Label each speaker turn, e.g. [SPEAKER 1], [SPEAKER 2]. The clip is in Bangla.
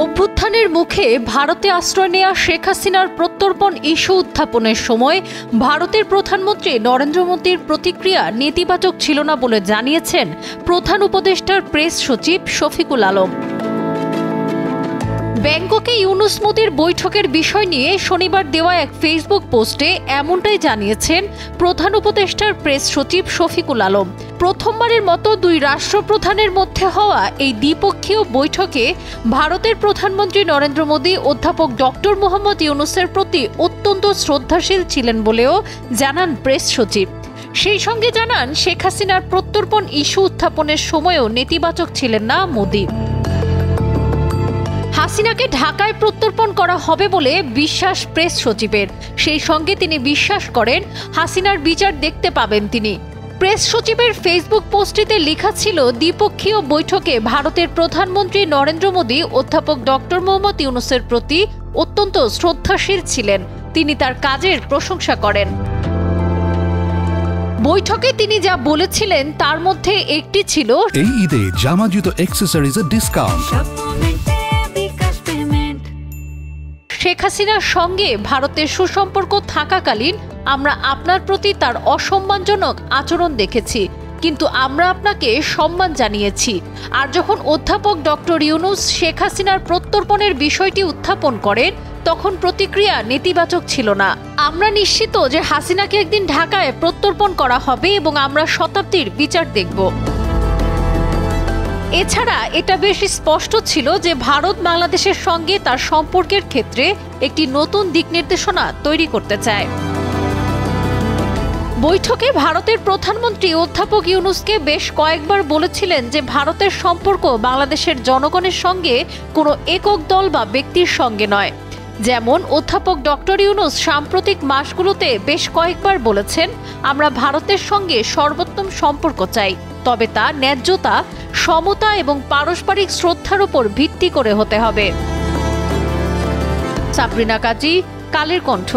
[SPEAKER 1] অভ্যুত্থানের মুখে ভারতে আশ্রয় নেওয়া শেখ হাসিনার প্রত্যর্পণ ইস্যু উত্থাপনের সময় ভারতের প্রধানমন্ত্রী নরেন্দ্র মোদীর প্রতিক্রিয়া নেতিবাচক ছিল না বলে জানিয়েছেন প্রধান উপদেষ্টার প্রেস সচিব শফিকুল আলম। ব্যাংককে ইউনুস মোদির বৈঠকের বিষয় নিয়ে শনিবার দেওয়া এক ফেসবুক পোস্টে এমনটাই জানিয়েছেন প্রধান উপদেষ্টার প্রেস সচিব শফিকুল আলম। প্রথমবারের মতো দুই রাষ্ট্রপ্রধানের মধ্যে হওয়া এই দ্বিপক্ষীয় বৈঠকে ভারতের প্রধানমন্ত্রী নরেন্দ্র মোদী অধ্যাপক ডক্টর মোহাম্মদ ইউনুসের প্রতি অত্যন্ত শ্রদ্ধাশীল ছিলেন বলেও জানান প্রেস সচিব। সেই সঙ্গে জানান শেখ হাসিনার প্রত্যর্পণ ইস্যু উত্থাপনের সময়ও নেতিবাচক ছিলেন না মোদী। হাসিনাকে ঢাকায় প্রত্যর্পণ করা হবে বলে বিশ্বাস প্রেস সচিবের। সেই সঙ্গে তিনি বিশ্বাস করেন হাসিনার বিচার দেখতে পাবেন তিনি। প্রেস সচিবের ফেসবুক পোস্টটিতে লেখা ছিল, দ্বিপক্ষীয় বৈঠকে ভারতের প্রধানমন্ত্রী নরেন্দ্র মোদী অধ্যাপক ডক্টর মোহাম্মদ ইউনুসের প্রতি অত্যন্ত শ্রদ্ধাশীল ছিলেন। তিনি তার কাজের প্রশংসা করেন। বৈঠকে তিনি যা বলেছিলেন তার মধ্যে একটি ছিল,
[SPEAKER 2] এই ঈদে জামা জুতো অ্যাকসেসরিজের ডিসকাউন্ট।
[SPEAKER 1] শেখ হাসিনার সঙ্গে ভারতের সুসম্পর্ক থাকাকালীন আমরা আপনার প্রতি তার অসম্মানজনক আচরণ দেখেছি, কিন্তু আমরা আপনাকে সম্মান জানিয়েছি। আর যখন অধ্যাপক ডক্টর ইউনুস শেখ হাসিনার প্রত্যর্পণের বিষয়টি উত্থাপন করেন তখন প্রতিক্রিয়া নেতিবাচক ছিল না। আমরা নিশ্চিত যে হাসিনাকে একদিন ঢাকায় প্রত্যর্পণ করা হবে এবং আমরা শতাব্দীর বিচার দেখব। এছাড়া এটা বেশ স্পষ্ট ছিল যে ভারত বাংলাদেশের সঙ্গে তার সম্পর্কের ক্ষেত্রে একটি নতুন দিক নির্দেশনা তৈরি করতে চায়। বৈঠকে ভারতের প্রধানমন্ত্রী অধ্যাপক ইউনুসকে বেশ কয়েকবার বলেছিলেন যে ভারতের সম্পর্ক বাংলাদেশের জনগণের সঙ্গে কোনো একক দল বা ব্যক্তির সঙ্গে নয়। যেমন অধ্যাপক ডক্টর ইউনুস সাম্প্রতিক মাসগুলোতে বেশ কয়েকবার বলেছেন, আমরা ভারতের সঙ্গে সর্বোত্তম সম্পর্ক চাই, তবে তা ন্যায্যতা, সমতা এবং পারস্পরিক শ্রদ্ধার উপর ভিত্তি করে হতে হবে। সাবরিনা কাজী, কালের কণ্ঠ।